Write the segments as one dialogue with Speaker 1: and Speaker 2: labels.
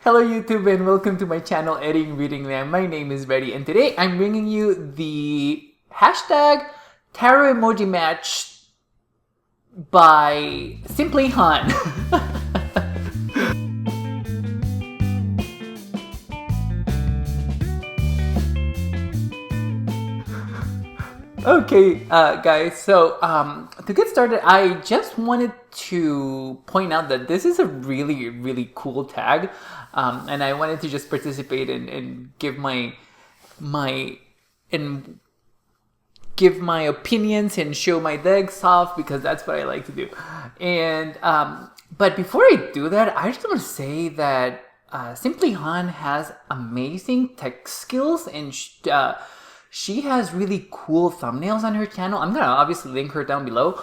Speaker 1: Hello YouTube and welcome to my channel eddieinreadingland. My name is Reddy and today I'm bringing you the hashtag tarot emoji match by Simply Han. Okay, guys, so to get started, I just wanted to point out that this is a really cool tag, and I wanted to just participate and give my opinions and show my decks off because that's what I like to do. And but before I do that, I just want to say that Simply Han has amazing tech skills and she has really cool thumbnails on her channel. I'm gonna obviously link her down below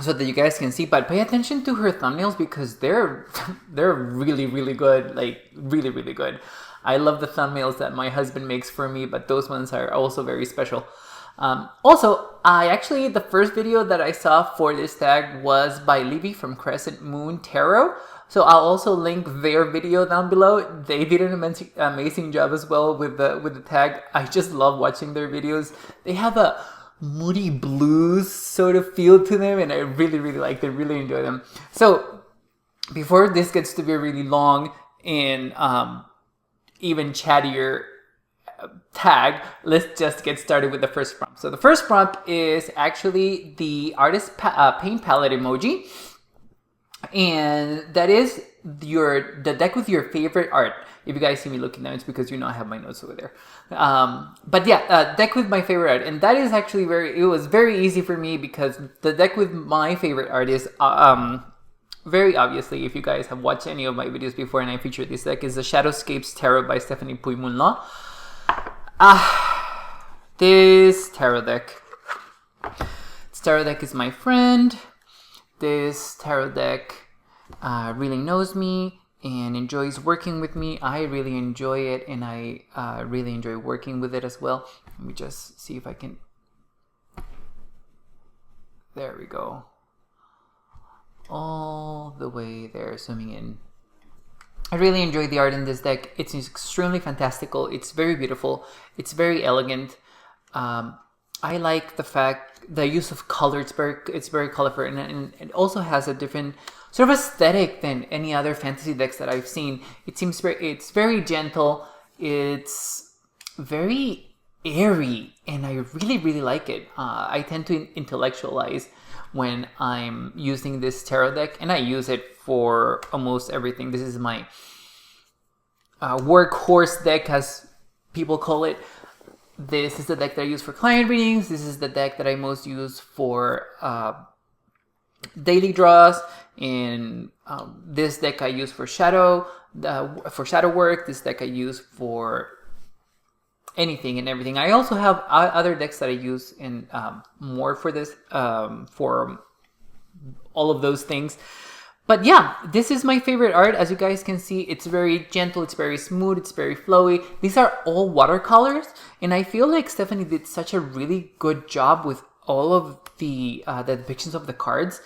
Speaker 1: so that you guys can see, but pay attention to her thumbnails because they're really good, like really good. I love the thumbnails that my husband makes for me, but those ones are also very special. Also, the first video that I saw for this tag was by Libby from Crescent Moon Tarot. So I'll also link their video down below. They did an amazing job as well with the tag. I just love watching their videos. They have a moody blues sort of feel to them, and I really like them, really enjoy them. So before this gets to be a really long and even chattier tag, let's just get started with the first prompt. So the first prompt is actually the artist paint palette emoji. And that is the deck with your favorite art. If you guys see me looking down, it's because you know I have my notes over there. But yeah, deck with my favorite art, and that is actually it was very easy for me because the deck with my favorite art is very obviously, if you guys have watched any of my videos before and I featured this deck, is the Shadowscapes Tarot by Stephanie Puy-Munla. This tarot deck. This tarot deck is my friend. This tarot deck really knows me and enjoys working with me. I really enjoy it, and I really enjoy working with it as well. Let me just see if I can... There we go. All the way there, zooming in. I really enjoy the art in this deck. It's extremely fantastical. It's very beautiful. It's very elegant. I like the use of color. It's very colorful, and it also has a different sort of aesthetic than any other fantasy decks that I've seen. It's very gentle. It's very airy, and I really like it. I tend to intellectualize when I'm using this tarot deck, and I use it for almost everything. This is my workhorse deck, as people call it. This is the deck that I use for client readings. This is the deck that I most use for daily draws. And this deck I use for shadow work. This deck I use for anything and everything. I also have other decks that I use in more for this, for all of those things. But yeah, this is my favorite art. As you guys can see, it's very gentle, it's very smooth, it's very flowy. These are all watercolors, and I feel like Stephanie did such a really good job with all of the depictions of the cards.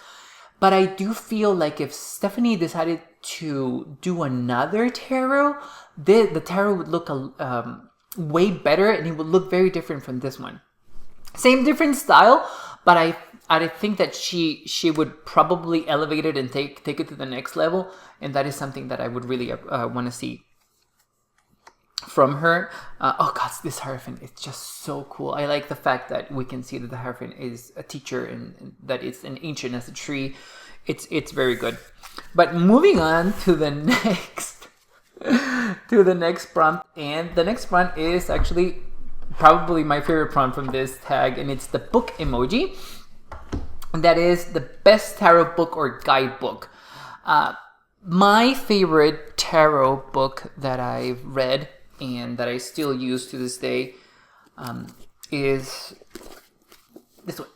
Speaker 1: But I do feel like if Stephanie decided to do another tarot, the tarot would look way better, and it would look very different from this one. Same different style, but I think that she would probably elevate it and take it to the next level, and that is something that I would really want to see from her. Oh god, this Hierophant is just so cool. I like the fact that we can see that the Hierophant is a teacher and that it's an ancient as a tree. It's very good. But moving on to the next prompt, and the next prompt is actually probably my favorite prompt from this tag, and it's the book emoji. That is the best tarot book or guidebook. My favorite tarot book that I've read and that I still use to this day is this one,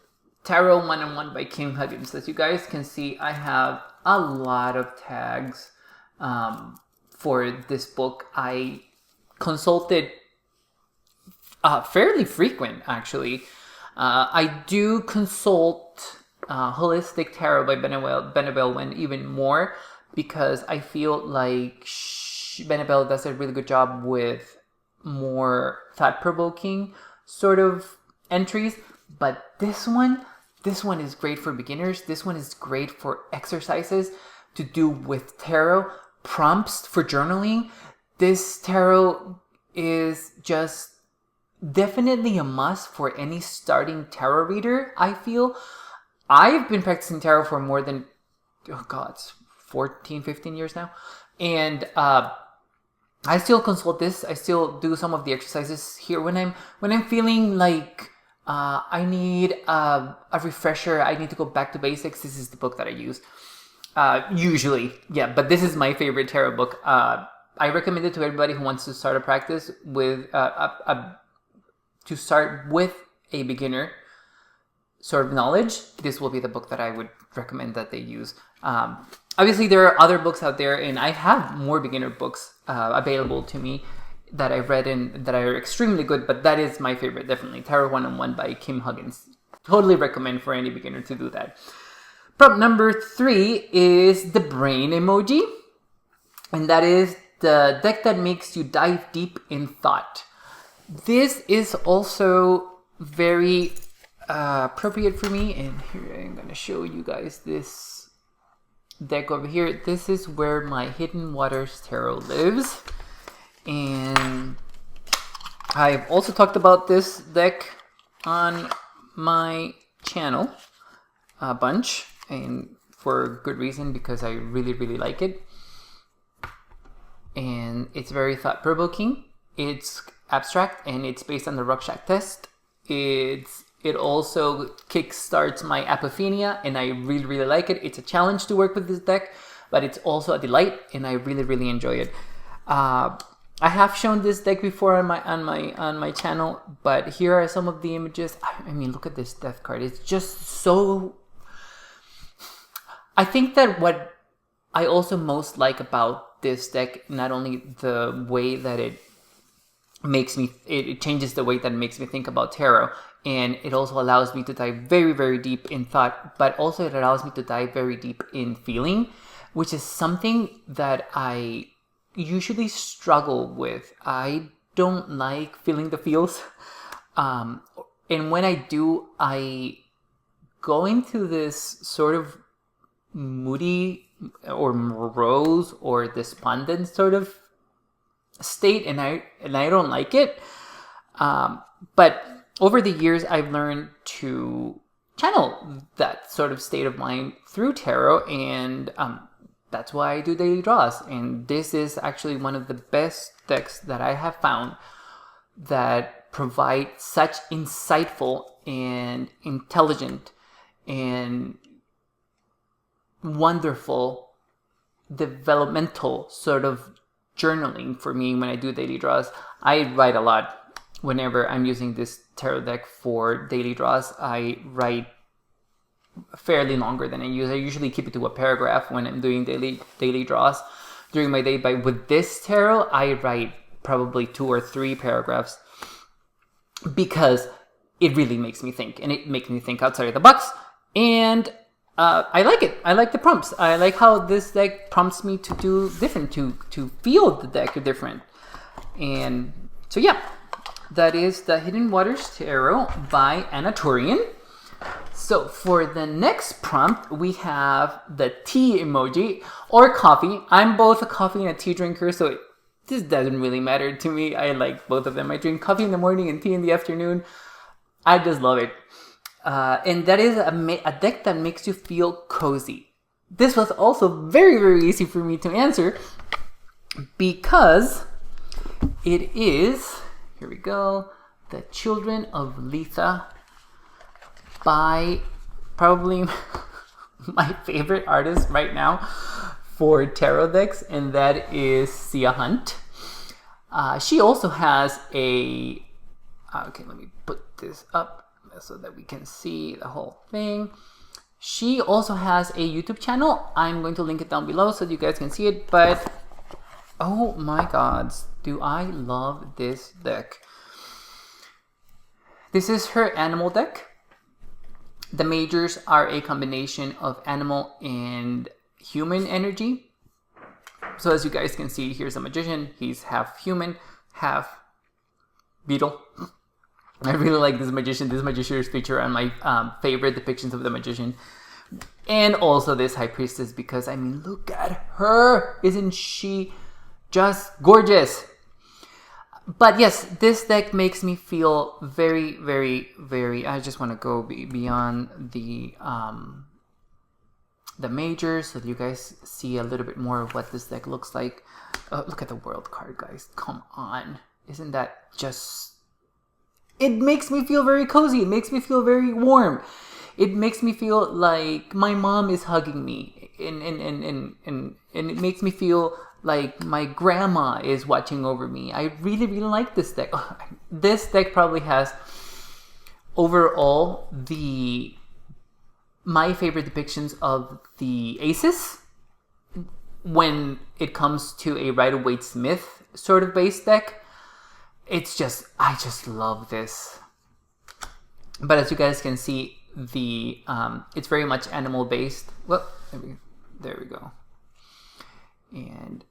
Speaker 1: Tarot 101 by Kim Huggins. As you guys can see, I have a lot of tags for this book. I consulted fairly frequent, actually. I do consult Holistic Tarot by Benebell when even more, because I feel like Benebell does a really good job with more thought-provoking sort of entries. But this one is great for beginners. This one is great for exercises to do with tarot, prompts for journaling. This tarot is just definitely a must for any starting tarot reader, I feel. I've been practicing tarot for more than, 14, 15 years now. And I still consult this. I still do some of the exercises here when I'm feeling like I need a refresher. I need to go back to basics. This is the book that I use. Usually, yeah, but this is my favorite tarot book. I recommend it to everybody who wants to start a practice with to start with a beginner sort of knowledge. This will be the book that I would recommend that they use. Obviously, there are other books out there, and I have more beginner books available to me that I've read and that are extremely good, but that is my favorite, definitely. Tarot 101 by Kim Huggins. Totally recommend for any beginner to do that. Prompt number 3 is the brain emoji, and that is the deck that makes you dive deep in thought. This is also very appropriate for me, and here I'm going to show you guys this deck over here. This is where my Hidden Waters Tarot lives, and I've also talked about this deck on my channel a bunch, and for good reason, because I really, really like it. And it's very thought-provoking. It's abstract, and it's based on the Rorschach test. It also kickstarts my apophenia, and I really, really like it. It's a challenge to work with this deck, but it's also a delight, and I really, really enjoy it. I have shown this deck before on my channel, but here are some of the images. I mean, look at this death card. It's just so... I think that what I also most like about this deck, not only the way that it makes me, it changes the way that it makes me think about tarot, and it also allows me to dive very, very deep in thought, but also it allows me to dive very deep in feeling, which is something that I usually struggle with. I don't like feeling the feels, and when I do, I go into this sort of moody or morose or despondent sort of state, and I don't like it. But over the years, I've learned to channel that sort of state of mind through tarot, and that's why I do daily draws. And this is actually one of the best decks that I have found that provide such insightful and intelligent and wonderful developmental sort of journaling for me when I do daily draws. I write a lot whenever I'm using this tarot deck for daily draws. I write fairly longer than I use. I usually keep it to a paragraph when I'm doing daily draws during my day, but with this tarot, I write probably 2 or 3 paragraphs because it really makes me think, and it makes me think outside of the box, and I like it. I like the prompts. I like how this deck prompts me to do different, to feel the deck different. And so yeah, that is the Hidden Waters Tarot by Anatolian. So for the next prompt, we have the tea emoji or coffee. I'm both a coffee and a tea drinker, so this doesn't really matter to me. I like both of them. I drink coffee in the morning and tea in the afternoon. I just love it. And that is a deck that makes you feel cozy. This was also very, very easy for me to answer because it is, here we go, The Children of Letha by probably my favorite artist right now for tarot decks, and that is Sia Hunt. She also has a... okay, let me put this up so that we can see the whole thing. She also has a YouTube channel. I'm going to link it down below so you guys can see it, but oh my gods, do I love this deck. This is her animal deck. The majors are a combination of animal and human energy. so as you guys can see, here's a magician. He's half human, half beetle. I really like this magician. This magician is featured on my favorite depictions of the magician. And also this high priestess, because, I mean, look at her. Isn't she just gorgeous? But yes, this deck makes me feel very, very, very... I just want to go beyond the majors so that you guys see a little bit more of what this deck looks like. Look at the world card, guys. Come on. Isn't that just... It makes me feel very cozy. It makes me feel very warm. It makes me feel like my mom is hugging me. And it makes me feel like my grandma is watching over me. I really, really like this deck. This deck probably has overall my favorite depictions of the aces when it comes to a Rider-Waite-Smith sort of base deck. It's just, I just love this. But as you guys can see, it's very much animal based. Well, there we go. And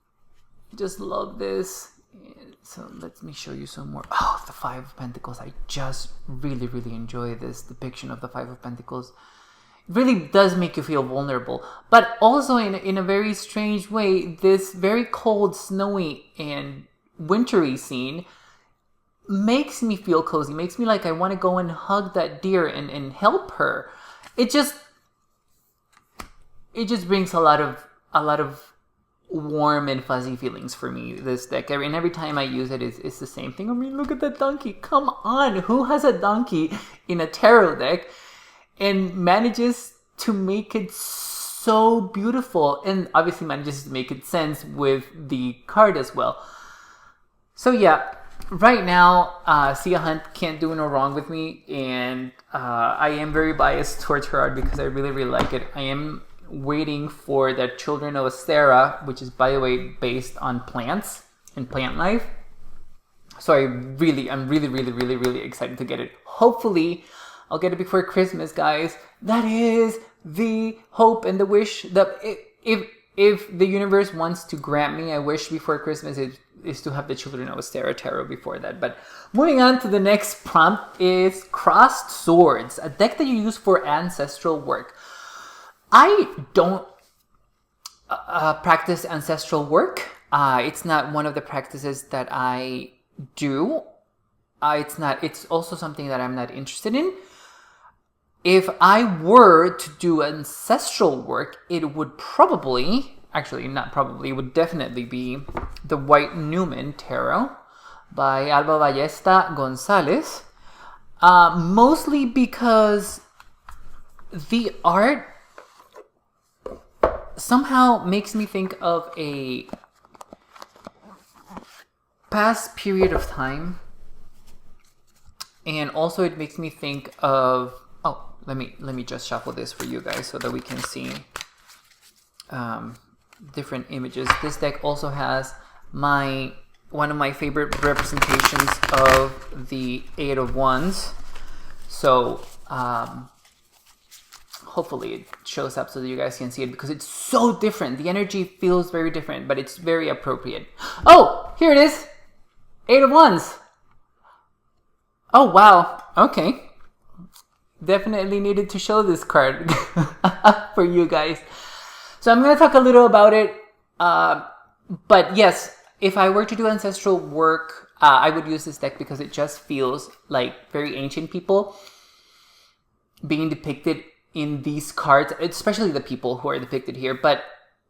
Speaker 1: just love this. And so let me show you some more. Oh, the Five of Pentacles. I just really, really enjoy this depiction of the Five of Pentacles. It really does make you feel vulnerable. But also in a very strange way, this very cold, snowy, and wintry scene makes me feel cozy, makes me like I want to go and hug that deer and help her. It just brings a lot of warm and fuzzy feelings for me, this deck. And every time I use it, it's the same thing. I mean, look at that donkey. Come on, who has a donkey in a tarot deck and manages to make it so beautiful, and obviously manages to make it sense with the card as well. So yeah, right now, Sia Hunt can't do no wrong with me, and I am very biased towards her art because I really, really like it. I am waiting for the Children of Astera, which is, by the way, based on plants and plant life. So I'm really, really, really, really excited to get it. Hopefully, I'll get it before Christmas, guys. That is the hope and the wish. That if the universe wants to grant me a wish before Christmas, is to have the Children of Astera Tarot before that. But moving on to the next prompt is Crossed Swords, a deck that you use for ancestral work. I don't practice ancestral work. It's not one of the practices that I do. It's also something that I'm not interested in. If I were to do ancestral work, it would probably, actually not probably, it would definitely be the White Newman Tarot by Alba Ballesta Gonzalez. Mostly because the art somehow makes me think of a past period of time, and also it makes me think of, oh, let me just shuffle this for you guys so that we can see different images. This deck also has one of my favorite representations of the Eight of Wands, so hopefully it shows up so that you guys can see it, because it's so different. The energy feels very different, but it's very appropriate. Oh, here it is. Eight of Wands. Oh, wow. Okay. Definitely needed to show this card for you guys. So I'm going to talk a little about it. But yes, if I were to do ancestral work, I would use this deck because it just feels like very ancient people being depicted in these cards, especially the people who are depicted here, but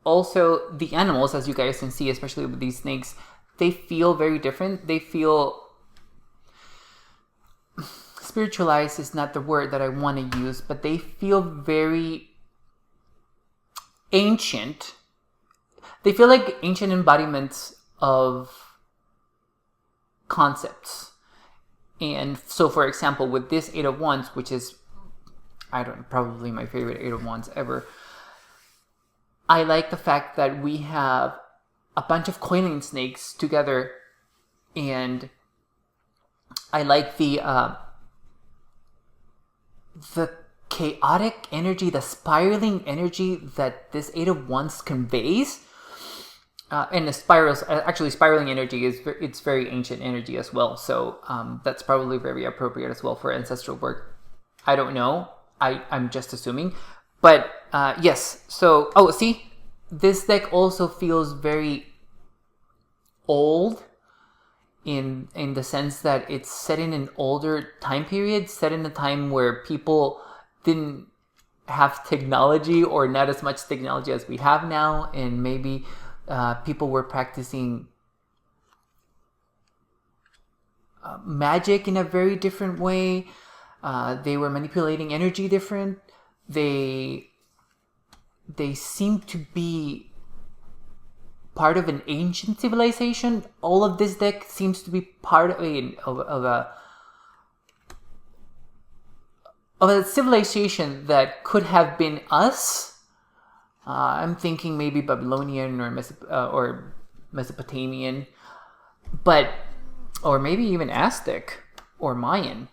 Speaker 1: also the animals, as you guys can see, especially with these snakes, they feel very different. They feel spiritualized is not the word that I want to use, but they feel very ancient. They feel like ancient embodiments of concepts. And so, for example, with this Eight of Wands, which is, probably my favorite Eight of Wands ever, I like the fact that we have a bunch of coiling snakes together, and I like the chaotic energy, the spiraling energy that this Eight of Wands conveys. and the spirals, actually spiraling energy it's very ancient energy as well. So that's probably very appropriate as well for ancestral work. I don't know. I'm just assuming. But yes, so, oh, see, this deck also feels very old in the sense that it's set in an older time period, set in a time where people didn't have technology, or not as much technology as we have now, and maybe people were practicing magic in a very different way. They were manipulating energy different. They seem to be part of an ancient civilization. All of this deck seems to be part of a civilization that could have been us. I'm thinking maybe Babylonian or Mesopotamian, or maybe even Aztec or Mayan.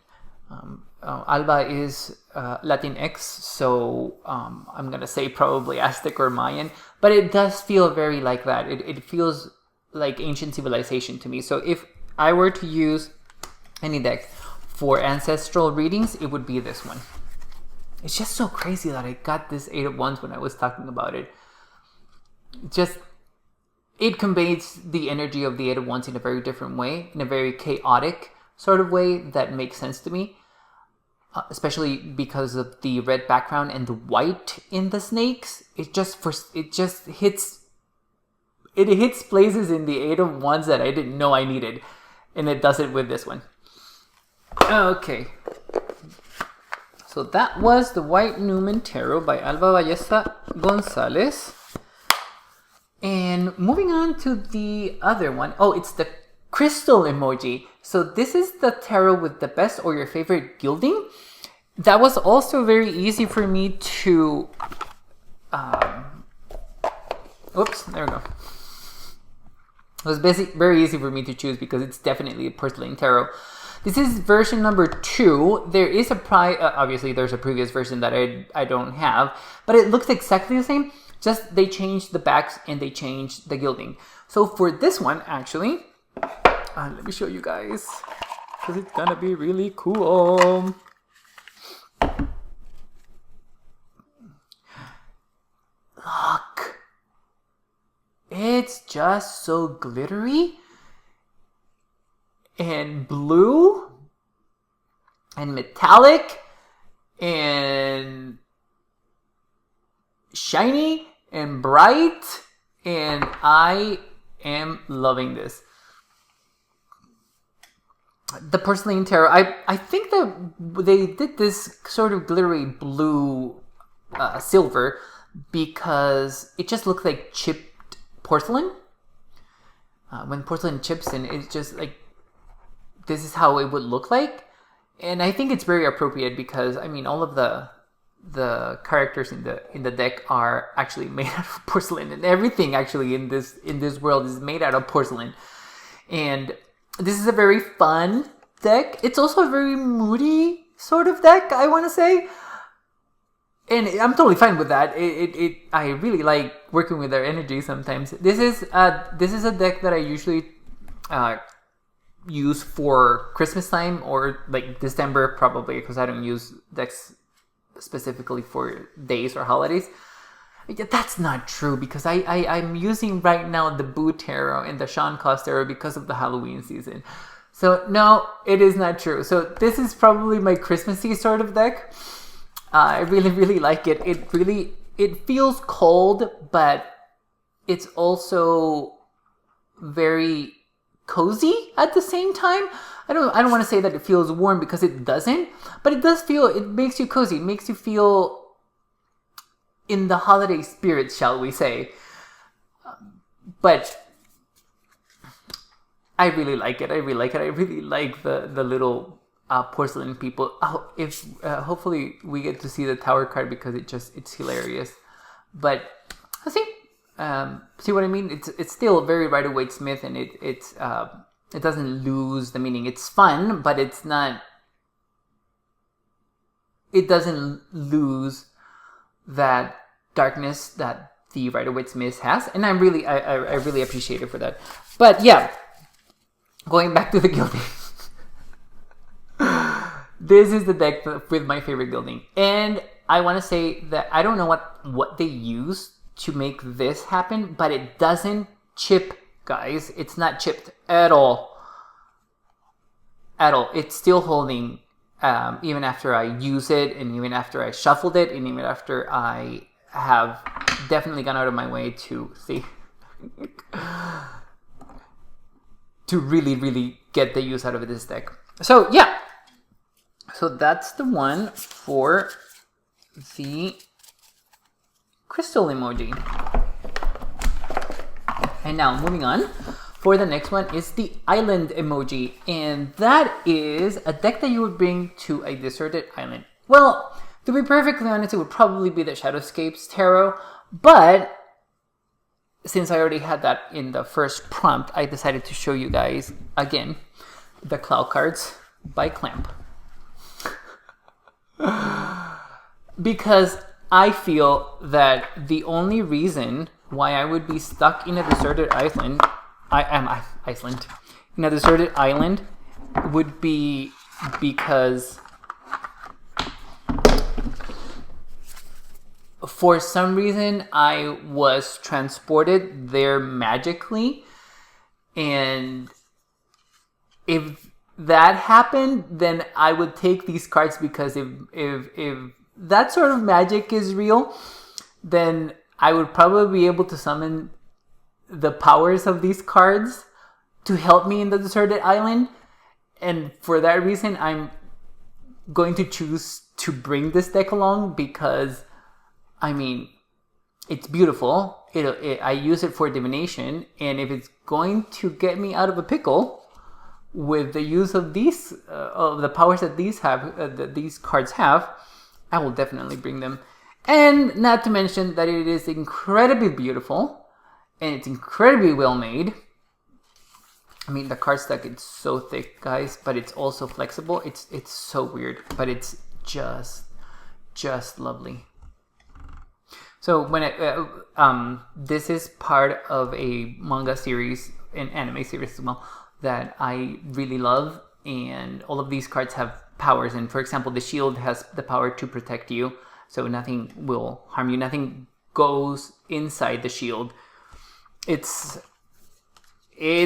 Speaker 1: Alba is Latinx, so I'm gonna say probably Aztec or Mayan, but it does feel very like that. It feels like ancient civilization to me. So if I were to use any deck for ancestral readings, it would be this one. It's just so crazy that I got this 8 of Wands when I was talking about it. It conveys the energy of the 8 of Wands in a very different way, in a very chaotic sort of way that makes sense to me. Especially because of the red background and the white in the snakes. It just hits places in the 8 of Wands that I didn't know I needed, and it does it with this one. Okay, so that was the White Numen Tarot by Alba Ballesta Gonzalez. And moving on to the other one. Oh, it's the crystal emoji. So this is the tarot with the best or your favorite gilding. That was also very easy for me to... oops, there we go. It was very easy for me to choose because it's definitely a porcelain tarot. This is version number 2. There is obviously there's a previous version that I don't have, but it looks exactly the same. Just they changed the backs and they changed the gilding. So for this one, actually, let me show you guys, because it's gonna be really cool. Look, it's just so glittery and blue and metallic and shiny and bright, and I am loving this. The porcelain tarot, I think that they did this sort of glittery blue silver because it just looks like chipped porcelain. When porcelain chips in, it's just like, this is how it would look like. And I think it's very appropriate because, I mean, all of the characters in the deck are actually made out of porcelain, and everything actually in this world is made out of porcelain. And this is a very fun deck. It's also a very moody sort of deck, I want to say. And I'm totally fine with that. I really like working with their energy sometimes. This is a deck that I usually use for Christmas time or like December probably, because I don't use decks specifically for days or holidays. That's not true, because I'm using right now the Boo Tarot and the Sean Cost Tarot because of the Halloween season. So no, it is not true. So this is probably my Christmassy sort of deck. I really, really like it. It feels cold, but it's also very cozy at the same time. I don't want to say that it feels warm, because it doesn't, but it makes you cozy. It makes you feel in the holiday spirit, shall we say. But I really like it. I really like the little porcelain people. Oh, if hopefully we get to see the Tower card, because it's hilarious. But see what I mean? It's still very Rider-Waite-Smith, and it doesn't lose the meaning. It's fun, but it's not. It doesn't lose that darkness, that the Rider-Waite-Smith has, and I really appreciate it for that. But yeah, going back to the gilding. This is the deck with my favorite gilding, and I want to say that I don't know what they use to make this happen, but it doesn't chip, guys. It's not chipped at all. At all. It's still holding, even after I use it, and even after I shuffled it, and even after I have definitely gone out of my way to see to really get the use out of this deck. So yeah. So that's the one for the crystal emoji. And now moving on, for the next one is the island emoji. And that is a deck that you would bring to a deserted island. Well, to be perfectly honest, it would probably be the Shadowscapes Tarot. But since I already had that in the first prompt, I decided to show you guys again the Cloud cards by Clamp. Because I feel that the only reason why I would be stuck in a deserted island, in a deserted island, would be because for some reason I was transported there magically, and if that happened, then I would take these cards, because if that sort of magic is real, then I would probably be able to summon the powers of these cards to help me in the deserted island. And for that reason, I'm going to choose to bring this deck along, because I mean, it's beautiful. I use it for divination, and if it's going to get me out of a pickle with the use of these, of the powers that these cards have, I will definitely bring them. And not to mention that it is incredibly beautiful, and it's incredibly well made. I mean, the card stack is so thick, guys, but it's also flexible. It's so weird, but it's just lovely. So when this is part of a manga series, an anime series as well, that I really love, and all of these cards have powers. And for example, the shield has the power to protect you, so nothing will harm you. Nothing goes inside the shield. It's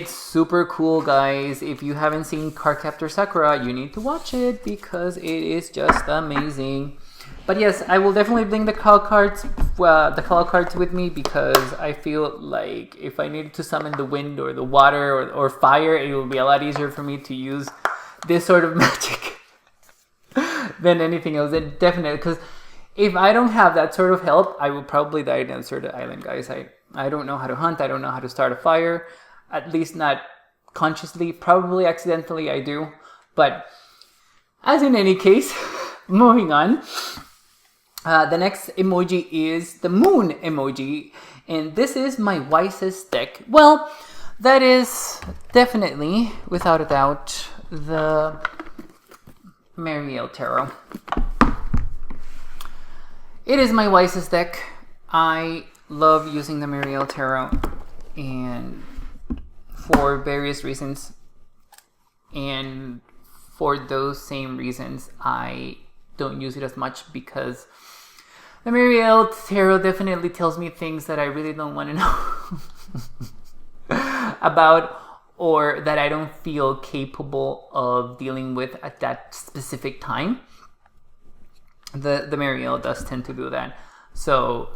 Speaker 1: super cool, guys. If you haven't seen Cardcaptor Sakura, you need to watch it, because it is just amazing. But yes, I will definitely bring the call cards with me, because I feel like if I needed to summon the wind or the water or fire, it will be a lot easier for me to use this sort of magic than anything else. And definitely, because if I don't have that sort of help, I will probably die in a deserted island, guys. I don't know how to hunt. I don't know how to start a fire. At least not consciously. Probably accidentally I do. But as in any case, moving on. The next emoji is the moon emoji, and this is my wisest deck. Well, that is definitely, without a doubt, the Mariel Tarot. It is my wisest deck. I love using the Mariel Tarot, and for various reasons, and for those same reasons, I don't use it as much, because the Mariel Tarot definitely tells me things that I really don't want to know about, or that I don't feel capable of dealing with at that specific time. The Mariel does tend to do that. So,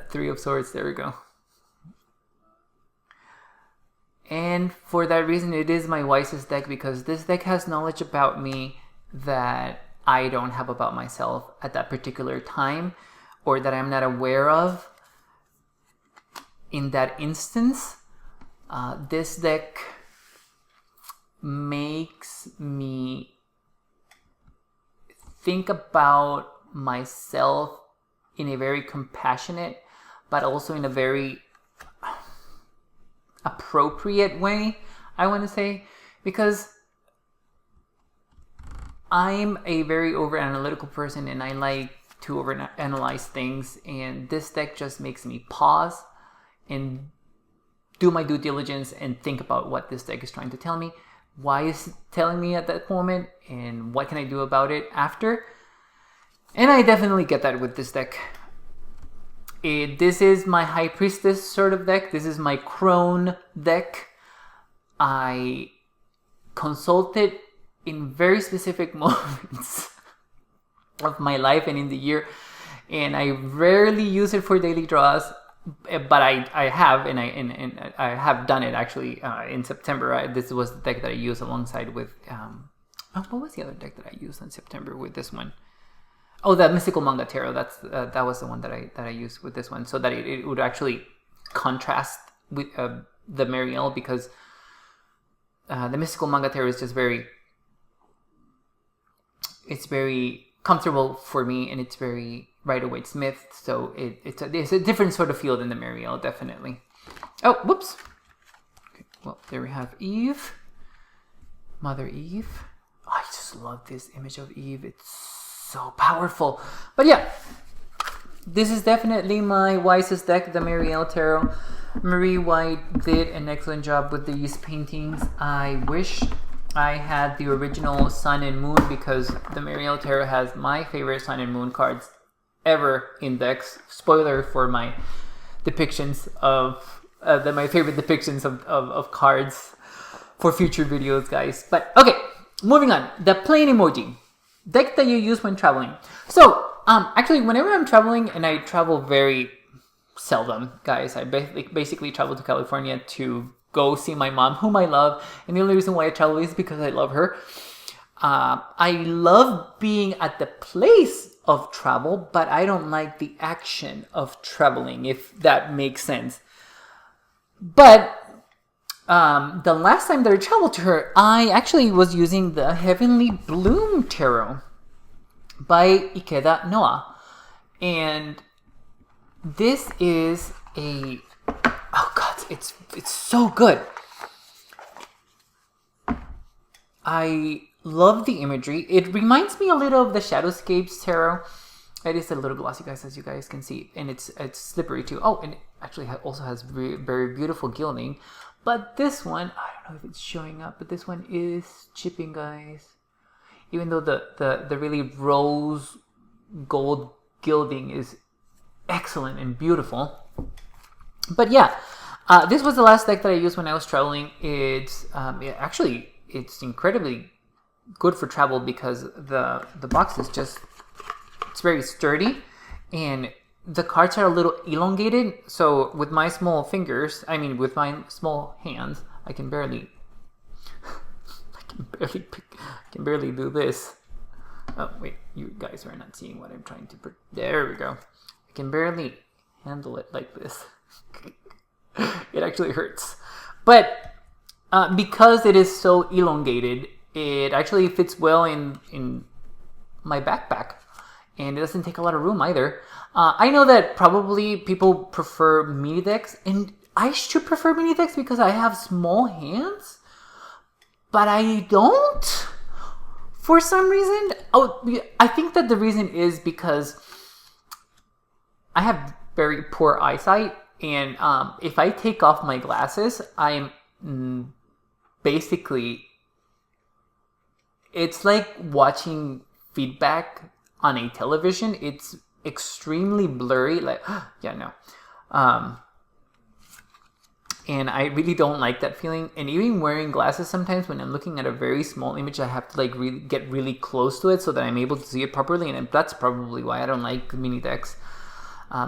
Speaker 1: Three of Swords, there we go. And for that reason, it is my wisest deck, because this deck has knowledge about me that I don't have about myself at that particular time, or that I'm not aware of in that instance. This deck makes me think about myself in a very compassionate, but also in a very appropriate way, I want to say, because I'm a very over analytical person, and I like to overanalyze things, and this deck just makes me pause and do my due diligence and think about what this deck is trying to tell me, why is it telling me at that moment, and what can I do about it after. And I definitely get that with this deck. This is my High Priestess sort of deck. This is my Crone deck. I consult it in very specific moments of my life and in the year, and I rarely use it for daily draws, but I have, and I have done it actually in September. This was the deck that I used alongside with what was the other deck that I used in September with this one? Oh, the Mystical Manga Tarot. That was the one that I used with this one, so that it would actually contrast with the Marielle, because the Mystical Manga Tarot is just very comfortable for me, and it's very Rider-Waite-Smith, so it's a different sort of feel than the Marielle, definitely. Oh, whoops. Okay, well, there we have Eve, Mother Eve. Oh, I just love this image of Eve. It's so powerful. But yeah, this is definitely my wisest deck, the Marielle Tarot. Marie White did an excellent job with these paintings. I wish I had the original Sun and Moon, because the Marielle Tarot has my favorite Sun and Moon cards ever in decks. Spoiler for my depictions of my favorite depictions of cards for future videos, guys. But okay, moving on. The plane emoji deck that you use when traveling. So actually, whenever I'm traveling, and I travel very seldom, guys, I basically travel to California to go see my mom, whom I love, and the only reason why I travel is because I love her. I love being at the place of travel, but I don't like the action of traveling, if that makes sense. But the last time that I traveled to her, I actually was using the Heavenly Bloom Tarot by Ikeda Noah. And this is a... oh god, it's so good. I love the imagery. It reminds me a little of the Shadowscapes Tarot. It is a little glossy, guys, as you guys can see, and it's slippery too. Oh, and it actually also has very, very beautiful gilding. But this one, I don't know if it's showing up, but this one is chipping, guys. Even though the really rose gold gilding is excellent and beautiful. But yeah, this was the last deck that I used when I was traveling. It's actually, it's incredibly good for travel, because the box is just, it's very sturdy, and the cards are a little elongated. So with my small fingers, with my small hands, I can barely do this. Oh wait, you guys are not seeing what I'm trying to there we go. I can barely handle it like this. It actually hurts. But because it is so elongated, it actually fits well in my backpack, and it doesn't take a lot of room either. I know that probably people prefer mini decks, and I should prefer mini decks because I have small hands, but I don't for some reason. Oh, I think that the reason is because I have very poor eyesight, and if I take off my glasses, I'm basically, it's like watching feedback on a television. It's extremely blurry, like yeah, no. And I really don't like that feeling. And even wearing glasses, sometimes when I'm looking at a very small image, I have to like get really close to it so that I'm able to see it properly. And that's probably why I don't like mini decks,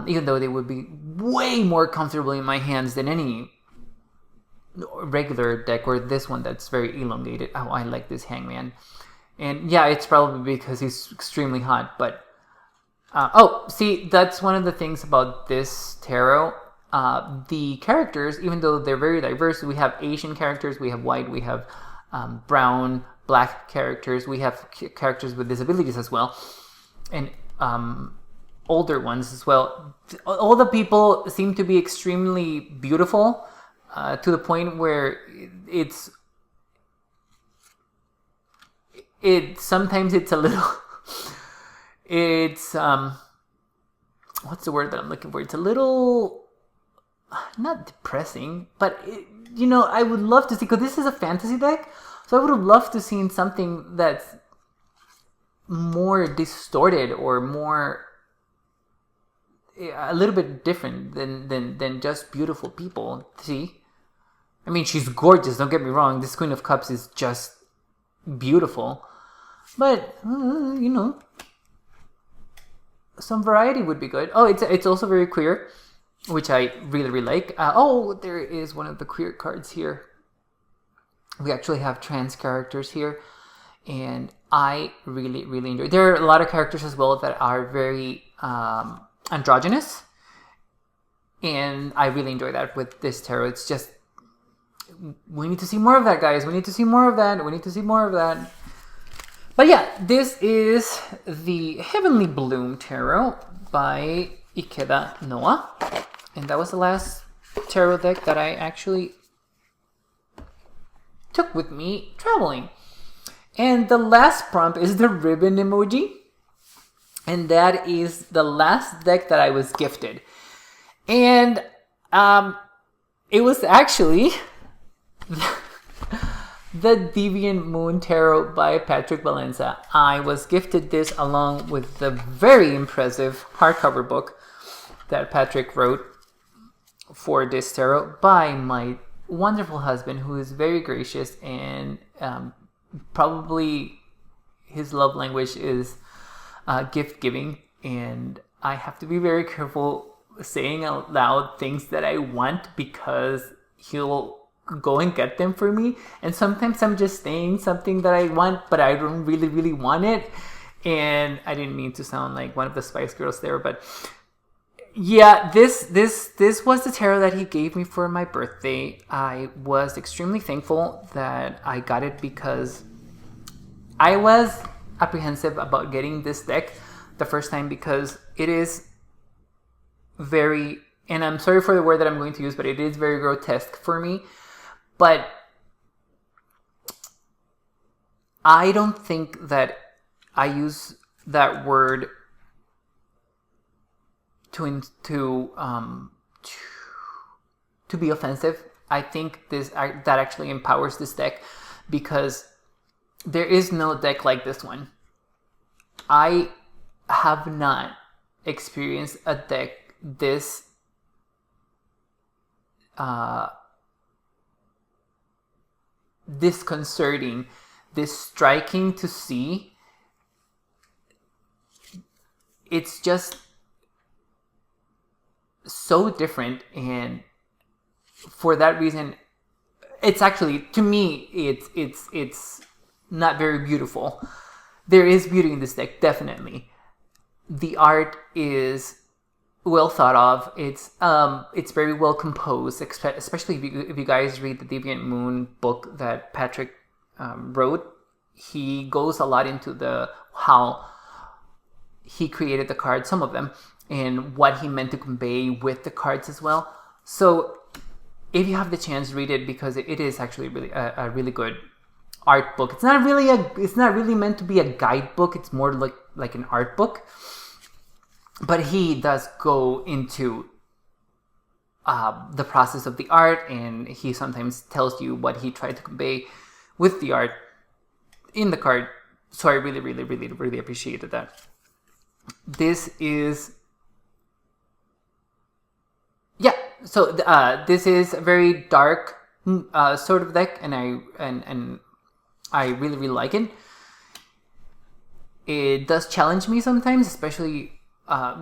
Speaker 1: even though they would be way more comfortable in my hands than any regular deck, or this one that's very elongated. Oh, I like this Hangman. And yeah, it's probably because he's extremely hot. But oh, see, that's one of the things about this tarot. The characters, even though they're very diverse, we have Asian characters, we have white, we have brown, black characters, we have characters with disabilities as well, and older ones as well. All the people seem to be extremely beautiful, to the point where sometimes it's a little it's what's the word that I'm looking for? It's a little, not depressing, but you know, I would love to see, because this is a fantasy deck, so I would have loved to see something that's more distorted or more, a little bit different than just beautiful people. See, I mean, she's gorgeous, don't get me wrong, this Queen of Cups is just beautiful, but you know, some variety would be good. Oh, it's also very queer, which I really like. Oh, there is one of the queer cards here. We actually have trans characters here, and I really enjoy. There are a lot of characters as well that are very androgynous, and I really enjoy that with this tarot. It's just, we need to see more of that, guys. We need to see more of that. We need to see more of that. But yeah, this is the Heavenly Bloom Tarot by Ikeda Noah. And that was the last tarot deck that I actually took with me traveling. And the last prompt is the ribbon emoji. And that is the last deck that I was gifted. And it was actually the Deviant Moon Tarot by Patrick Valenza. I was gifted this along with the very impressive hardcover book that Patrick wrote for this tarot by my wonderful husband, who is very gracious, and probably his love language is gift giving, and I have to be very careful saying out loud things that I want, because he'll go and get them for me, and sometimes I'm just saying something that I want, but I don't really want it. And I didn't mean to sound like one of the Spice Girls there, but yeah, this was the tarot that he gave me for my birthday. I was extremely thankful that I got it, because I was apprehensive about getting this deck the first time, because it is very, and I'm sorry for the word that I'm going to use, but it is very grotesque for me. But I don't think that I use that word to be offensive. I think that actually empowers this deck, because there is no deck like this one. I have not experienced a deck this disconcerting, this striking to see. It's just so different, and for that reason, it's actually, to me, it's not very beautiful. There is beauty in this deck, definitely. The art is well thought of. It's very well composed, especially if you guys read the Deviant Moon book that Patrick wrote. He goes a lot into how he created the cards, some of them, and what he meant to convey with the cards as well. So if you have the chance, read it, because it is actually really a really good art book. It's not really meant to be a guidebook. It's more like an art book. But he does go into the process of the art, and he sometimes tells you what he tried to convey with the art in the card. So I really appreciated that. This is, yeah. So this is a very dark sort of deck, and I really like it. It does challenge me sometimes, especially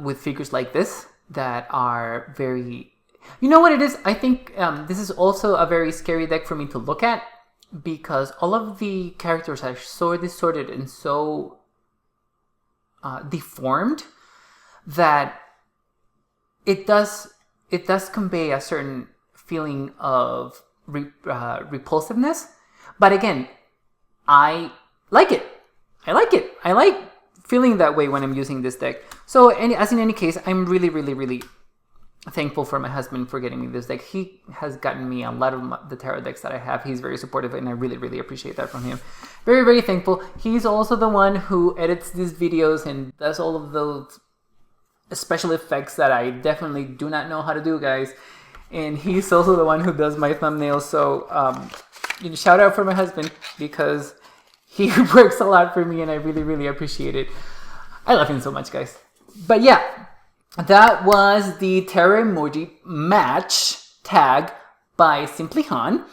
Speaker 1: with figures like this that are very, you know what it is? I think this is also a very scary deck for me to look at, because all of the characters are so distorted and so deformed that it does convey a certain feeling of repulsiveness. But again, I like it. I like feeling that way when I'm using this deck. So as in any case, I'm really thankful for my husband for getting me this deck. He has gotten me a lot of the tarot decks that I have. He's very supportive, and I really appreciate that from him. Very thankful. He's also the one who edits these videos and does all of those special effects that I definitely do not know how to do, guys. And he's also the one who does my thumbnails. So shout out for my husband, because he works a lot for me and I really, really appreciate it. I love him so much, guys. But yeah, that was the terror emoji match tag by Simply Han.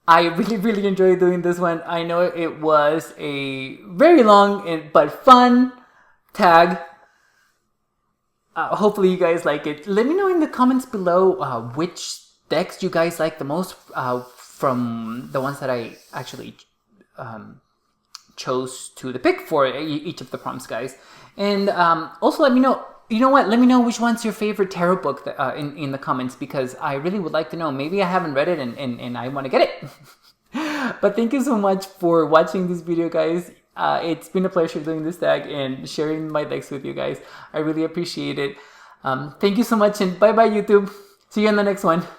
Speaker 1: I really, really enjoyed doing this one. I know it was a very long but fun tag. Hopefully you guys like it. Let me know in the comments below which decks you guys like the most from the ones that I actually chose to the pick for each of the prompts, guys. And also let me know, you know what, let me know which one's your favorite tarot book in the comments, because I really would like to know. Maybe I haven't read it and I want to get it. But thank you so much for watching this video, guys. It's been a pleasure doing this tag and sharing my decks with you guys. I really appreciate it. Thank you so much, and bye bye YouTube. See you in the next one.